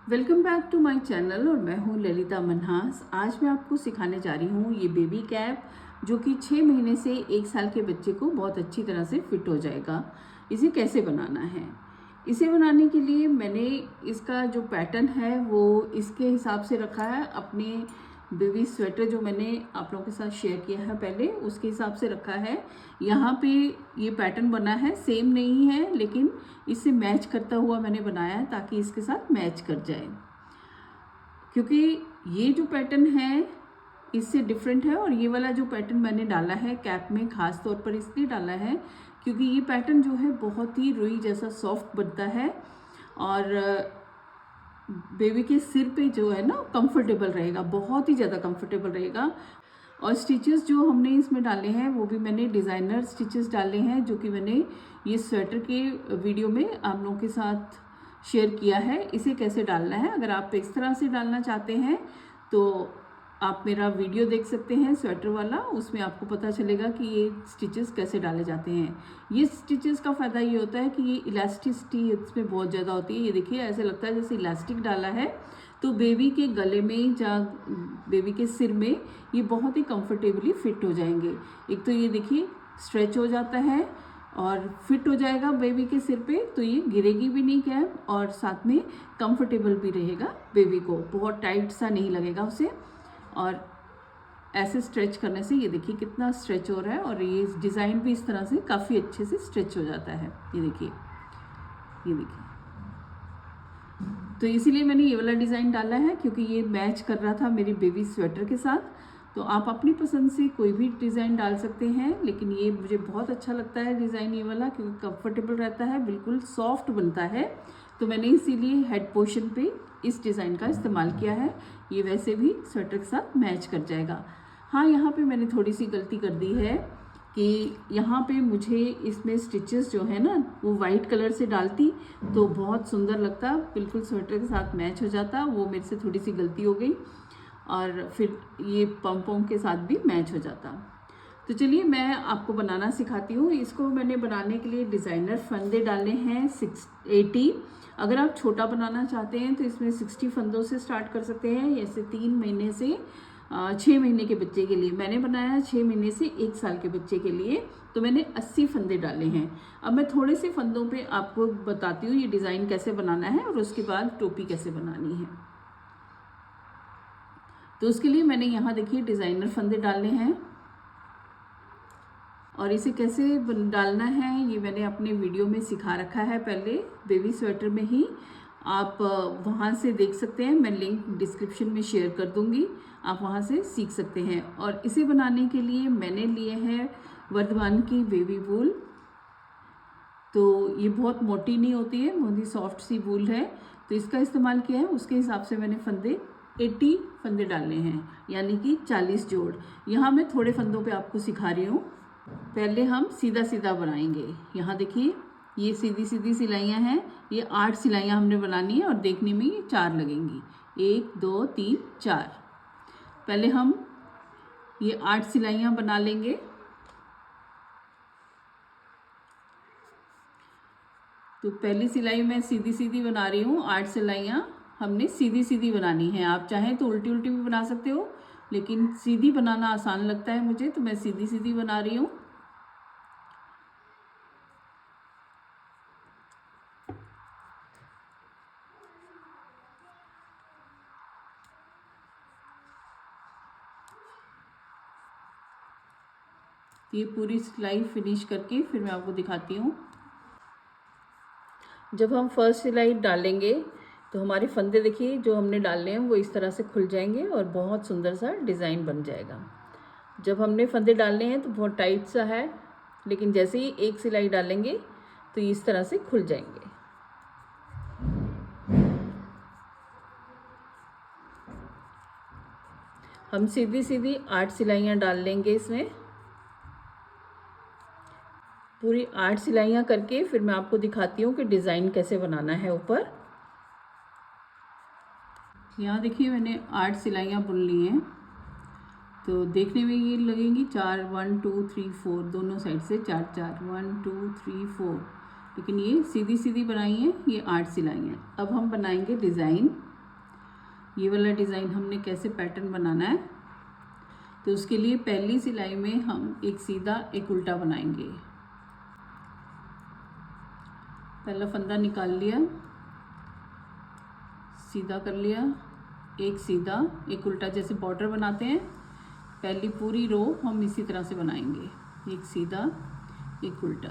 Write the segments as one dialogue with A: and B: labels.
A: Welcome back to my channel और मैं हूँ ललिता मनहास। आज मैं आपको सिखाने जा रही हूँ ये बेबी कैप जो कि 6 महीने से 1 साल के बच्चे को बहुत अच्छी तरह से फिट हो जाएगा। इसे कैसे बनाना है? इसे बनाने के लिए मैंने इसका जो पैटर्न है वो इसके हिसाब से रखा है। अपने बेबी स्वेटर जो मैंने आप लोगों के साथ शेयर किया है पहले, उसके हिसाब से रखा है। यहाँ पे ये पैटर्न बना है, सेम नहीं है लेकिन इससे मैच करता हुआ मैंने बनाया है ताकि इसके साथ मैच कर जाए, क्योंकि ये जो पैटर्न है इससे डिफरेंट है। और ये वाला जो पैटर्न मैंने डाला है कैप में खास तौर पर इसलिए डाला है क्योंकि ये पैटर्न जो है बहुत ही रुई जैसा सॉफ्ट बनता है और बेबी के सिर पे जो है ना कंफर्टेबल रहेगा, बहुत ही ज़्यादा कंफर्टेबल रहेगा। और स्टिचेस जो हमने इसमें डाले हैं वो भी मैंने डिज़ाइनर स्टिचेस डाले हैं, जो कि मैंने ये स्वेटर के वीडियो में आप लोगों के साथ शेयर किया है। इसे कैसे डालना है, अगर आप इस तरह से डालना चाहते हैं तो आप मेरा वीडियो देख सकते हैं स्वेटर वाला, उसमें आपको पता चलेगा कि ये स्टिचेस कैसे डाले जाते हैं। ये स्टिचेस का फ़ायदा ये होता है कि ये इलास्टिसिटी इसमें बहुत ज़्यादा होती है। ये देखिए ऐसे लगता है जैसे इलास्टिक डाला है, तो बेबी के गले में या बेबी के सिर में ये बहुत ही कंफर्टेबली फिट हो जाएंगे। एक तो ये देखिए स्ट्रेच हो जाता है और फिट हो जाएगा बेबी के सिर पे, तो ये गिरेगी भी नहीं कैप, और साथ में कंफर्टेबल भी रहेगा बेबी को, बहुत टाइट सा नहीं लगेगा उसे। और ऐसे स्ट्रेच करने से ये देखिए कितना स्ट्रेच हो रहा है, और ये डिज़ाइन भी इस तरह से काफ़ी अच्छे से स्ट्रेच हो जाता है। ये देखिए, ये देखिए, तो इसीलिए मैंने ये वाला डिज़ाइन डाला है क्योंकि ये मैच कर रहा था मेरी बेबी स्वेटर के साथ। तो आप अपनी पसंद से कोई भी डिज़ाइन डाल सकते हैं, लेकिन ये मुझे बहुत अच्छा लगता है डिज़ाइन ये वाला, क्योंकि कंफर्टेबल रहता है, बिल्कुल सॉफ्ट बनता है। तो मैंने इसीलिए हेड पोर्शन पे इस डिज़ाइन का इस्तेमाल किया है। ये वैसे भी स्वेटर के साथ मैच कर जाएगा। हाँ, यहाँ पे मैंने थोड़ी सी गलती कर दी है कि यहाँ पे मुझे इसमें स्टिचेस जो है ना वो वाइट कलर से डालती तो बहुत सुंदर लगता, बिल्कुल स्वेटर के साथ मैच हो जाता। वो मेरे से थोड़ी सी गलती हो गई और फिर ये पम्पों के साथ भी मैच हो जाता। तो चलिए मैं आपको बनाना सिखाती हूँ। इसको मैंने बनाने के लिए डिज़ाइनर फंदे डाले हैं 80। अगर आप छोटा बनाना चाहते हैं तो इसमें 60 फंदों से स्टार्ट कर सकते हैं, जैसे 3 महीने से 6 महीने के बच्चे के लिए। मैंने बनाया है 6 महीने से 1 साल के बच्चे के लिए, तो मैंने 80 फंदे डाले हैं। अब मैं थोड़े से फंदों पे आपको बताती हूँ ये डिज़ाइन कैसे बनाना है और उसके बाद टोपी कैसे बनानी है। तो उसके लिए मैंने यहाँ देखिए डिज़ाइनर फंदे डालने हैं, और इसे कैसे डालना है ये मैंने अपने वीडियो में सिखा रखा है पहले, बेबी स्वेटर में ही। आप वहाँ से देख सकते हैं, मैं लिंक डिस्क्रिप्शन में शेयर कर दूँगी, आप वहाँ से सीख सकते हैं। और इसे बनाने के लिए मैंने लिए हैं वर्धमान की बेबी वूल। तो ये बहुत मोटी नहीं होती है, बहुत ही सॉफ्ट सी वूल है, तो इसका इस्तेमाल किया है। उसके हिसाब से मैंने फंदे 80 फंदे डालने हैं, यानी कि 40 जोड़। यहाँ मैं थोड़े फंदों पे आपको सिखा रही हूँ। पहले हम सीधा सीधा बनाएंगे। यहाँ देखिए ये सीधी सीधी सिलाइयाँ हैं, ये 8 सिलाइयाँ हमने बनानी है और देखने में ये 4 लगेंगी। 1 2 3 4। पहले हम ये 8 सिलाइयाँ बना लेंगे। तो पहली सिलाई मैं सीधी सीधी बना रही हूँ। 8 सिलाइयाँ हमने सीधी सीधी बनानी है। आप चाहें तो उल्टी उल्टी भी बना सकते हो, लेकिन सीधी बनाना आसान लगता है मुझे, तो मैं सीधी सीधी बना रही हूँ। ये पूरी सिलाई फिनिश करके फिर मैं आपको दिखाती हूँ। जब हम फर्स्ट सिलाई डालेंगे तो हमारे फंदे देखिए जो हमने डालने हैं वो इस तरह से खुल जाएंगे और बहुत सुंदर सा डिज़ाइन बन जाएगा। जब हमने फंदे डालने हैं तो बहुत टाइट सा है, लेकिन जैसे ही एक सिलाई डालेंगे तो इस तरह से खुल जाएंगे। हम सीधी सीधी 8 सिलाइयाँ डाल लेंगे इसमें। पूरी 8 सिलाइयाँ करके फिर मैं आपको दिखाती हूँ कि डिज़ाइन कैसे बनाना है ऊपर। यहाँ देखिए मैंने 8 सिलाइयाँ बुन ली हैं, तो देखने में ये लगेंगी 4 1 2 3 4, दोनों साइड से 4 4 1 2 3 4, लेकिन ये सीधी सीधी बनाई है ये 8 सिलाइयाँ। अब हम बनाएंगे डिज़ाइन। ये वाला डिज़ाइन हमने कैसे पैटर्न बनाना है, तो उसके लिए पहली सिलाई में हम एक सीधा एक उल्टा बनाएंगे। पहला फंदा निकाल लिया, सीधा कर लिया, एक सीधा एक उल्टा, जैसे बॉर्डर बनाते हैं पहली पूरी रो हम इसी तरह से बनाएंगे, एक सीधा एक उल्टा।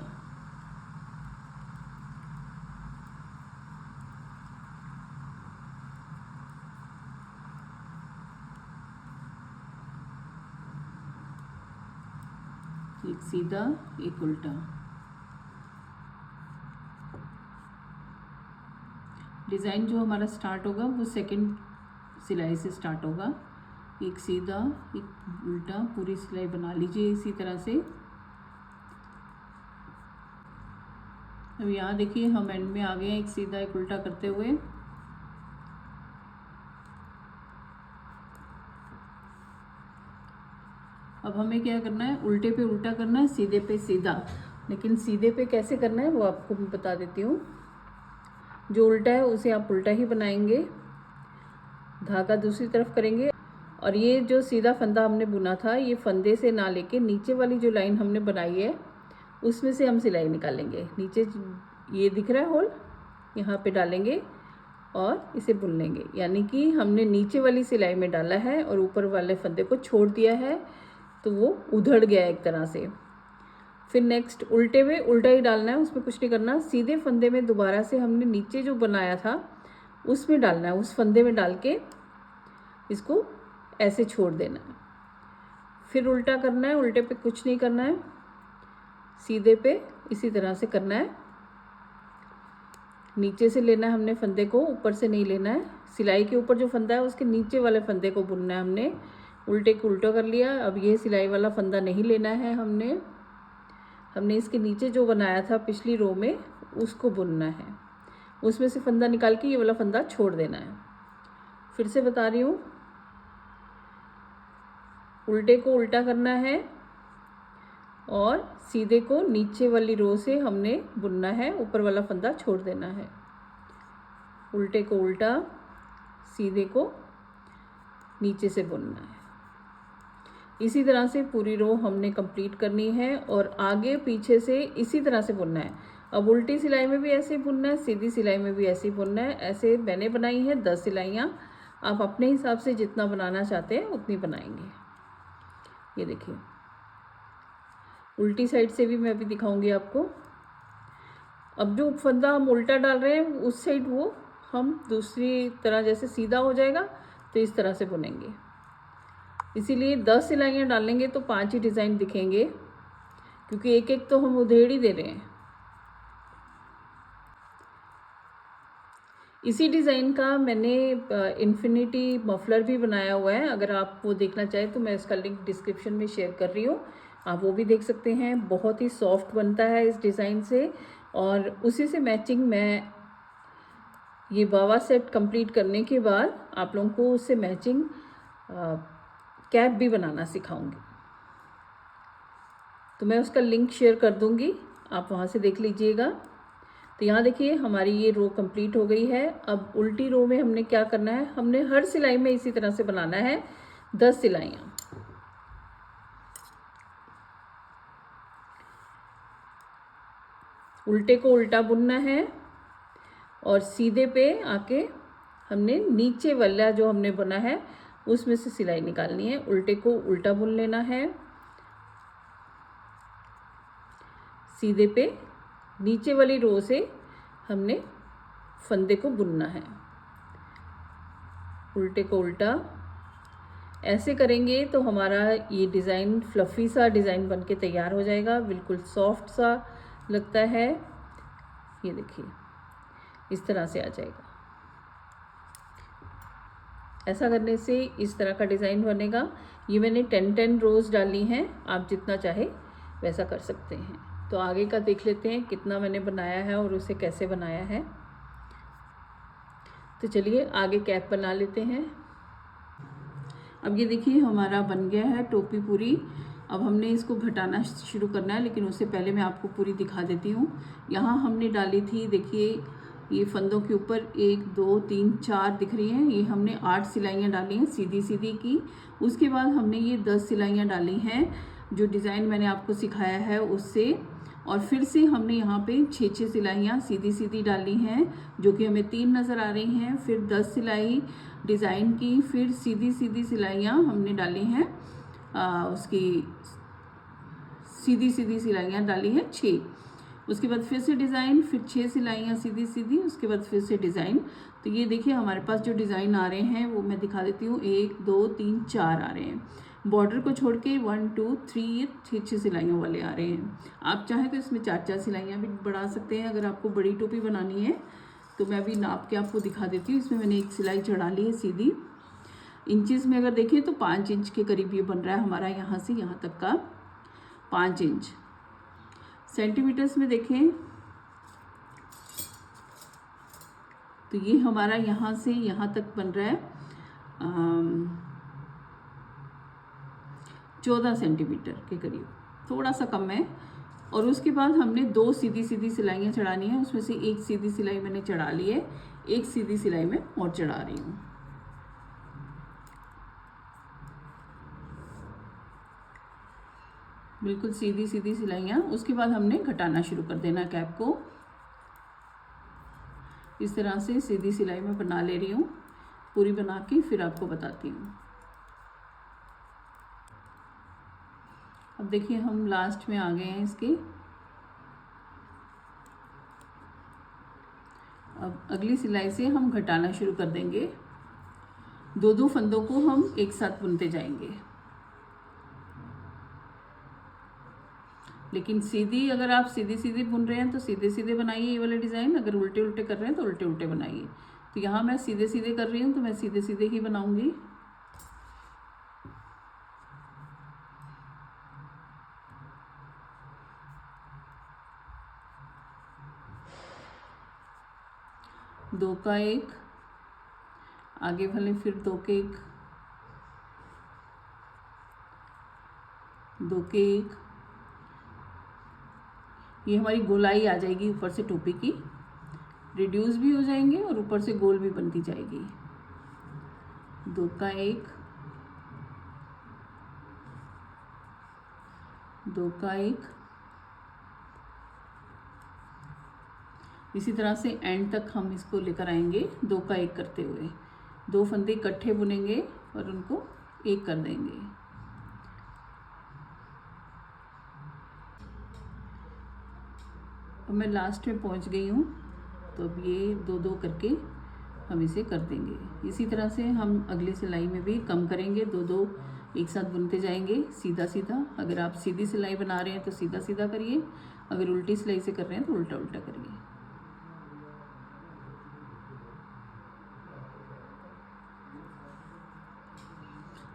A: एक सीधा एक उल्टा। डिज़ाइन जो हमारा स्टार्ट होगा वो सेकंड सिलाई से स्टार्ट होगा। एक सीधा एक उल्टा पूरी सिलाई बना लीजिए इसी तरह से। अब यहाँ देखिए हम एंड में आ गए हैं एक सीधा एक उल्टा करते हुए। अब हमें क्या करना है, उल्टे पे उल्टा करना है, सीधे पे सीधा। लेकिन सीधे पे कैसे करना है वो आपको मैं बता देती हूँ। जो उल्टा है उसे आप उल्टा ही बनाएंगे, धागा दूसरी तरफ करेंगे, और ये जो सीधा फंदा हमने बुना था ये फंदे से ना लेके नीचे वाली जो लाइन हमने बनाई है उसमें से हम सिलाई निकालेंगे। नीचे ये दिख रहा है होल, यहाँ पे डालेंगे और इसे बुन लेंगे। यानी कि हमने नीचे वाली सिलाई में डाला है और ऊपर वाले फंदे को छोड़ दिया है, तो वो उधड़ गया एक तरह से। फिर नेक्स्ट उल्टे में उल्टा ही डालना है, उसमें कुछ नहीं करना। सीधे फंदे में दोबारा से हमने नीचे जो बनाया था उसमें डालना है, उस फंदे में डाल के इसको ऐसे छोड़ देना है। फिर उल्टा करना है, उल्टे पे कुछ नहीं करना है, सीधे पे इसी तरह से करना है। नीचे से लेना है हमने फंदे को, ऊपर से नहीं लेना है। सिलाई के ऊपर जो फंदा है उसके नीचे वाले फंदे को बुनना है हमने। उल्टे को उल्टा कर लिया। अब ये सिलाई वाला फंदा नहीं लेना है हमने इसके नीचे जो बनाया था पिछली रो में उसको बुनना है। उसमें से फंदा निकाल के ये वाला फंदा छोड़ देना है। फिर से बता रही हूँ, उल्टे को उल्टा करना है और सीधे को नीचे वाली रो से हमने बुनना है, ऊपर वाला फंदा छोड़ देना है। उल्टे को उल्टा, सीधे को नीचे से बुनना है। इसी तरह से पूरी रो हमने कंप्लीट करनी है और आगे पीछे से इसी तरह से बुनना है। अब उल्टी सिलाई में भी ऐसे ही बुनना है, सीधी सिलाई में भी ऐसे ही बुनना है। ऐसे मैंने बनाई है 10 सिलाइयाँ, आप अपने हिसाब से जितना बनाना चाहते हैं उतनी बनाएंगे। ये देखिए, उल्टी साइड से भी मैं अभी दिखाऊंगी आपको। अब जो फंदा हम उल्टा डाल रहे हैं उस साइड वो हम दूसरी तरह, जैसे सीधा हो जाएगा तो इस तरह से बुनेंगे। इसीलिए 10 सिलाइयाँ डालेंगे तो 5 ही डिज़ाइन दिखेंगे, क्योंकि एक एक तो हम उधेड़ ही दे रहे हैं। इसी डिज़ाइन का मैंने इन्फिनिटी मफलर भी बनाया हुआ है। अगर आप वो देखना चाहें तो मैं इसका लिंक डिस्क्रिप्शन में शेयर कर रही हूँ, आप वो भी देख सकते हैं। बहुत ही सॉफ्ट बनता है इस डिज़ाइन से। और उसी से मैचिंग मैं ये बावा सेट कंप्लीट करने के बाद आप लोगों को उससे मैचिंग कैप भी बनाना सिखाऊंगी, तो मैं उसका लिंक शेयर कर दूंगी, आप वहाँ से देख लीजिएगा। तो यहाँ देखिए हमारी ये रो कंप्लीट हो गई है। अब उल्टी रो में हमने क्या करना है, हमने हर सिलाई में इसी तरह से बनाना है 10 सिलाइयाँ। उल्टे को उल्टा बुनना है और सीधे पे आके हमने नीचे वाला जो हमने बुना है उसमें से सिलाई निकालनी है। उल्टे को उल्टा बुन लेना है, सीधे पे नीचे वाली रो से हमने फंदे को बुनना है। उल्टे को उल्टा ऐसे करेंगे तो हमारा ये डिज़ाइन फ्लफ़ी सा डिज़ाइन बन के तैयार हो जाएगा, बिल्कुल सॉफ्ट सा लगता है। ये देखिए इस तरह से आ जाएगा। ऐसा करने से इस तरह का डिज़ाइन बनेगा। ये मैंने 10 रोज़ डाली हैं, आप जितना चाहे वैसा कर सकते हैं। तो आगे का देख लेते हैं कितना मैंने बनाया है और उसे कैसे बनाया है। तो चलिए आगे कैप बना लेते हैं। अब ये देखिए हमारा बन गया है टोपी पूरी। अब हमने इसको घटाना शुरू करना है, लेकिन उससे पहले मैं आपको पूरी दिखा देती हूँ। यहाँ हमने डाली थी, देखिए ये फंदों के ऊपर 1 2 3 4 दिख रही हैं, ये हमने 8 सिलाइयाँ डाली हैं सीधी सीधी की। उसके बाद हमने ये 10 सिलाइयाँ डाली हैं जो डिज़ाइन मैंने आपको सिखाया है उससे, और फिर से हमने यहाँ पे 6 सिलाइयाँ सीधी सीधी डाली हैं जो कि हमें 3 नज़र आ रही हैं। फिर 10 सिलाई डिज़ाइन की, फिर सीधी सीधी सिलाइयाँ हमने डाली हैं उसकी सीधी सीधी सिलाइयाँ डाली हैं 6। उसके बाद फिर से डिज़ाइन, फिर 6 सिलाइयाँ सीधी सीधी, उसके बाद फिर से डिज़ाइन। तो ये देखिए हमारे पास जो डिज़ाइन आ रहे हैं वो मैं दिखा देती हूँ, 1 2 3 4 आ रहे हैं। बॉर्डर को छोड़ के 1 2 3 ये 6 सिलाइयों वाले आ रहे हैं। आप चाहें तो इसमें 4 सिलाइयाँ भी बढ़ा सकते हैं अगर आपको बड़ी टोपी बनानी है। तो मैं अभी नाप के आपको दिखा देती हूँ। इसमें मैंने 1 सिलाई चढ़ा ली है सीधी। इंचज़ में अगर देखें तो 5 इंच के करीब ये बन रहा है हमारा, यहाँ से यहाँ तक का 5 इंच। सेंटीमीटर्स में देखें तो ये हमारा यहाँ से यहाँ तक बन रहा है 14 सेंटीमीटर के करीब, थोड़ा सा कम है। और उसके बाद हमने 2 सीधी सीधी सिलाइयाँ चढ़ानी है, उसमें से 1 सीधी सिलाई मैंने चढ़ा ली है, 1 सीधी सिलाई मैं और चढ़ा रही हूँ। बिल्कुल सीधी सीधी सिलाइयाँ। उसके बाद हमने घटाना शुरू कर देना कैप को। इस तरह से सीधी सिलाई मैं बना ले रही हूँ, पूरी बना के फिर आपको बताती हूँ। अब देखिए हम लास्ट में आ गए हैं इसके। अब अगली सिलाई से हम घटाना शुरू कर देंगे। 2 फंदों को हम एक साथ बुनते जाएंगे, लेकिन सीधी, अगर आप सीधी सीधी बुन रहे हैं तो सीधे सीधे बनाइए ये वाले डिज़ाइन, अगर उल्टे उल्टे कर रहे हैं तो उल्टे उल्टे बनाइए। तो यहाँ मैं सीधे सीधे कर रही हूँ तो मैं सीधे सीधे ही बनाऊंगी। दो का एक, आगे वाले फिर 2 के 1, 2 के 1। ये हमारी गोलाई आ जाएगी ऊपर से टोपी की, रिड्यूस भी हो जाएंगे और ऊपर से गोल भी बनती जाएगी। 2 का 1, 2 का 1। इसी तरह से एंड तक हम इसको लेकर आएंगे 2 का 1 करते हुए। 2 फंदे इकट्ठे बुनेंगे और उनको एक कर देंगे। अब मैं लास्ट में पहुंच गई हूँ, तो अब ये 2 करके हम इसे कर देंगे। इसी तरह से हम अगली सिलाई में भी कम करेंगे, 2 एक साथ बुनते जाएंगे सीधा सीधा। अगर आप सीधी सिलाई बना रहे हैं तो सीधा सीधा करिए, अगर उल्टी सिलाई से कर रहे हैं तो उल्टा उल्टा करिए।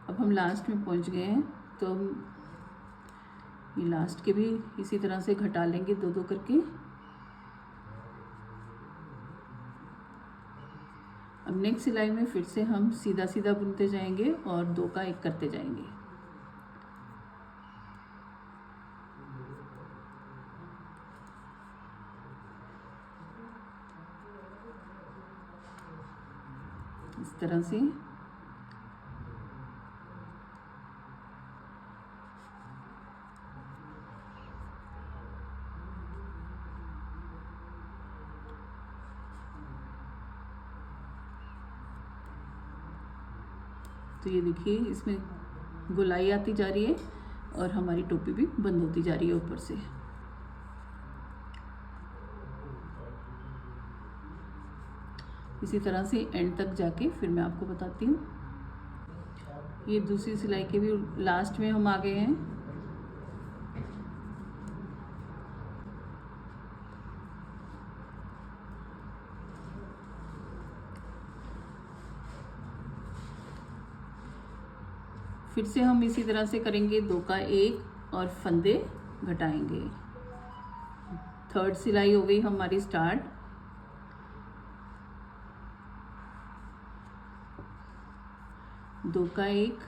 A: अब हम लास्ट में पहुंच गए हैं, तो हम ये लास्ट के भी इसी तरह से घटा लेंगे 2 करके। अब नेक्स्ट सिलाई में फिर से हम सीधा सीधा बुनते जाएंगे और 2 का 1 करते जाएंगे। इस तरह से तो ये देखिए इसमें गोलाई आती जा रही है और हमारी टोपी भी बंद होती जा रही है ऊपर से। इसी तरह से एंड तक जाके फिर मैं आपको बताती हूँ। ये दूसरी सिलाई के भी लास्ट में हम आ गए हैं। फिर से हम इसी तरह से करेंगे, 2 का 1 और फंदे घटाएंगे। 3rd सिलाई हो गई हमारी स्टार्ट। दो का 1,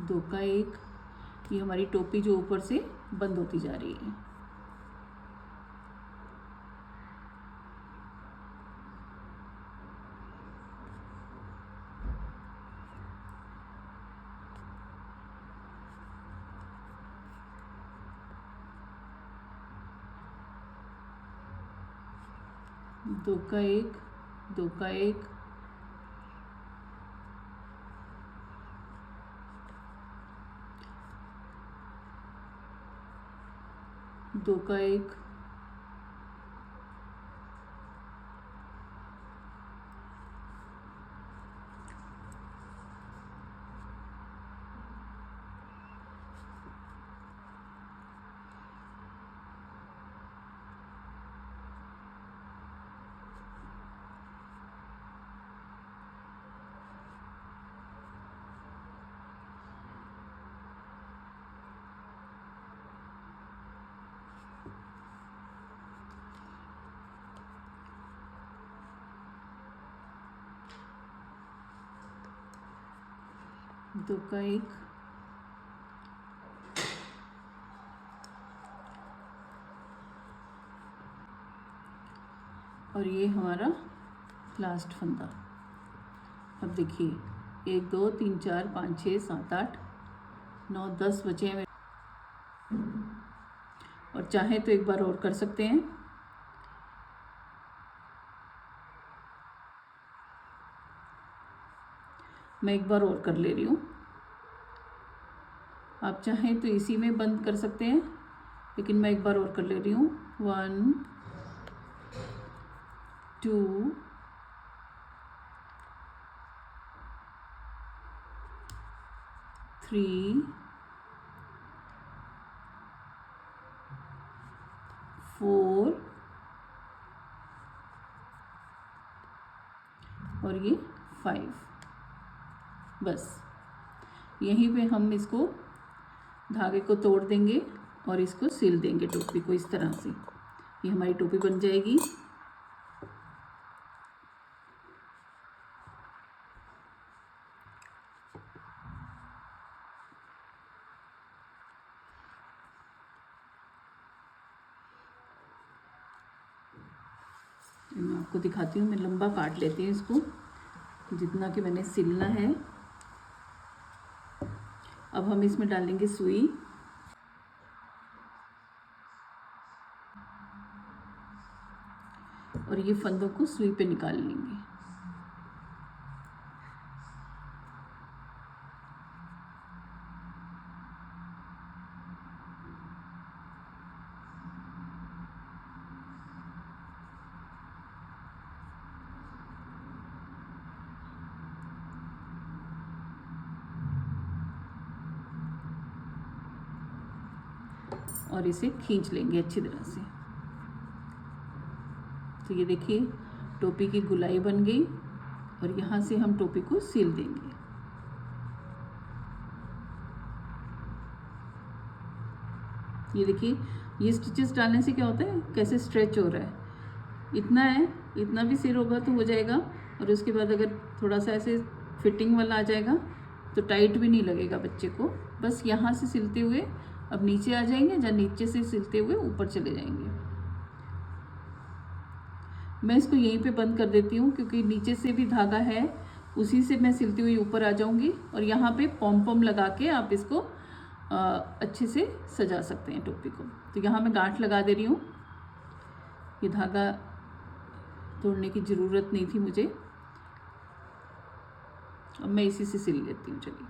A: 2 का 1। ये हमारी टोपी जो ऊपर से बंद होती जा रही है। दो का एक, दो का एक, दो का एक, दो का एक, और ये हमारा लास्ट फंदा। अब देखिए 1 2 3 4 5 6 7 8 9 10 बचे हैं, और चाहे तो एक बार और कर सकते हैं। मैं एक बार और कर ले रही हूँ। आप चाहें तो इसी में बंद कर सकते हैं, लेकिन मैं एक बार और कर ले रही हूँ। 1 2 3 4 और ये 5। बस यहीं पे हम इसको धागे को तोड़ देंगे और इसको सिल देंगे टोपी को इस तरह से। ये हमारी टोपी बन जाएगी। मैं आपको दिखाती हूँ। मैं लंबा काट लेती हूँ इसको, जितना कि मैंने सिलना है। अब हम इसमें डालेंगे सुई, और ये फंदों को सुई पे निकाल लेंगे। और इसे खींच लेंगे अच्छी तरह से। तो ये देखिए टोपी की गुलाई बन गई, और यहाँ से हम टोपी को सील देंगे। ये देखिए ये स्टिचेस डालने से क्या होता है, कैसे स्ट्रेच हो रहा है। इतना है, इतना भी सिर होगा तो हो जाएगा, और उसके बाद अगर थोड़ा सा ऐसे फिटिंग वाला आ जाएगा तो टाइट भी नहीं लगेगा बच्चे को। बस यहाँ से सिलते हुए अब नीचे आ जाएंगे, या नीचे से सिलते हुए ऊपर चले जाएंगे। मैं इसको यहीं पे बंद कर देती हूँ, क्योंकि नीचे से भी धागा है, उसी से मैं सिलती हुई ऊपर आ जाऊँगी। और यहाँ पे पॉम पॉम लगा के आप इसको अच्छे से सजा सकते हैं टोपी को। तो यहाँ मैं गांठ लगा दे रही हूँ। ये धागा तोड़ने की ज़रूरत नहीं थी मुझे। अब मैं इसी से सिल लेती हूँ। चलिए,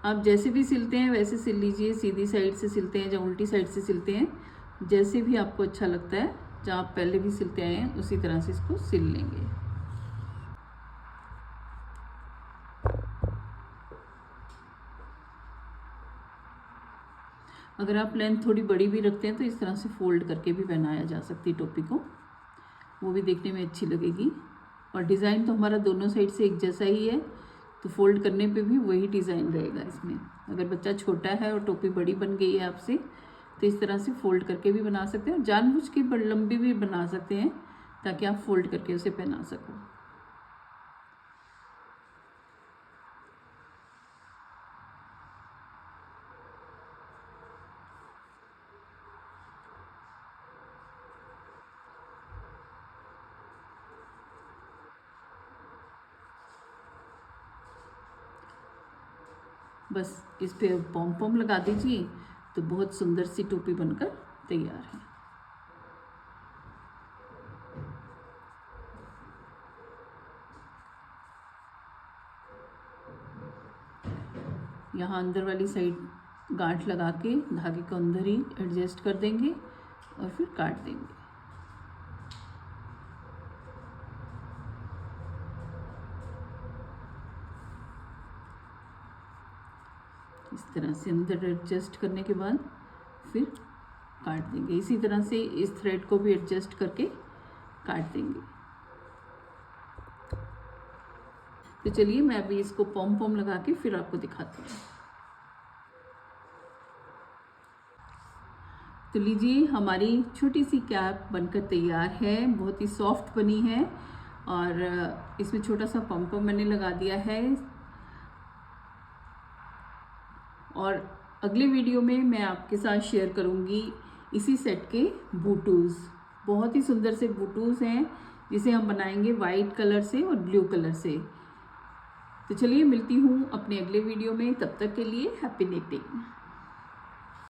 A: आप जैसे भी सिलते हैं वैसे सिल लीजिए। सीधी साइड से सिलते हैं या उल्टी साइड से सिलते हैं, जैसे भी आपको अच्छा लगता है। जहाँ आप पहले भी सिलते आए हैं उसी तरह से इसको सिल लेंगे। अगर आप लेंथ थोड़ी बड़ी भी रखते हैं तो इस तरह से फोल्ड करके भी पहनाया जा सकती है टोपी को, वो भी देखने में अच्छी लगेगी। और डिज़ाइन तो हमारा दोनों साइड से एक जैसा ही है, तो फोल्ड करने पे भी वही डिज़ाइन रहेगा इसमें। अगर बच्चा छोटा है और टोपी बड़ी बन गई है आपसे, तो इस तरह से फोल्ड करके भी बना सकते हैं, और जानबूझ के लंबी भी बना सकते हैं ताकि आप फोल्ड करके उसे पहना सको। बस इस पे पॉम पॉम लगा दीजिए तो बहुत सुंदर सी टोपी बनकर तैयार है। यहाँ अंदर वाली साइड गांठ लगा के धागे को अंदर ही एडजस्ट कर देंगे और फिर काट देंगे। इस तरह से अंदर एडजस्ट करने के बाद फिर काट देंगे। इसी तरह से इस थ्रेड को भी एडजस्ट करके काट देंगे। तो चलिए मैं अभी इसको पॉम पॉम लगा के फिर आपको दिखाती हूँ। तो लीजिए हमारी छोटी सी कैप बनकर तैयार है। बहुत ही सॉफ्ट बनी है और इसमें छोटा सा पॉम पॉम मैंने लगा दिया है। और अगले वीडियो में मैं आपके साथ शेयर करूंगी इसी सेट के बूटूज़। बहुत ही सुंदर से बूटूज़ हैं जिसे हम बनाएंगे वाइट कलर से और ब्लू कलर से। तो चलिए मिलती हूँ अपने अगले वीडियो में। तब तक के लिए हैप्पी निटिंग।